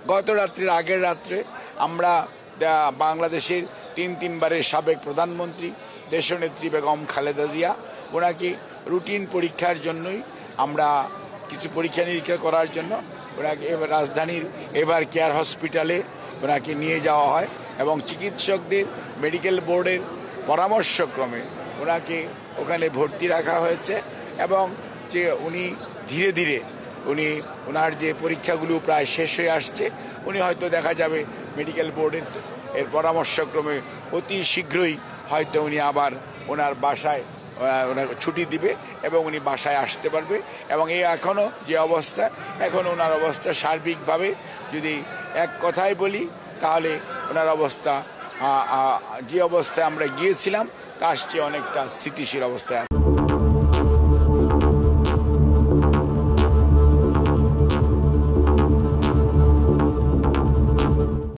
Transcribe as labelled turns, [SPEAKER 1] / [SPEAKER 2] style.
[SPEAKER 1] গত রাত্রির আগের রাত্রে আমরা বাংলাদেশের তিনবারের সাবেক প্রধানমন্ত্রী দেশনেত্রী বেগম খালেদা জিয়া ওনাকে রুটিন পরীক্ষার জন্যই আমরা কিছু পরীক্ষা নিরীক্ষা করার জন্য ওনাকে রাজধানীর এভার কেয়ার হসপিটালে ওনাকে নিয়ে যাওয়া হয় এবং চিকিৎসকদের মেডিকেল বোর্ডের পরামর্শক্রমে ওনাকে ওখানে ভর্তি রাখা হয়েছে এবং যে উনি ধীরে ধীরে ওনার যে পরীক্ষাগুলো প্রায় শেষ হয়ে আসছে উনি হয়তো দেখা যাবে মেডিকেল বোর্ডের পরামর্শক্রমে অতি শীঘ্রই হয়তো উনি আবার ওনার বাসায় ওনাকে ছুটি দিবে এবং উনি বাসায় আসতে পারবে এবং এই এখনও যে অবস্থা এখন ওনার অবস্থা সার্বিকভাবে যদি এক কথায় বলি তাহলে ওনার অবস্থা যে অবস্থায় আমরা গিয়েছিলাম তার চেয়ে অনেকটা স্থিতিশীল অবস্থায় আছে।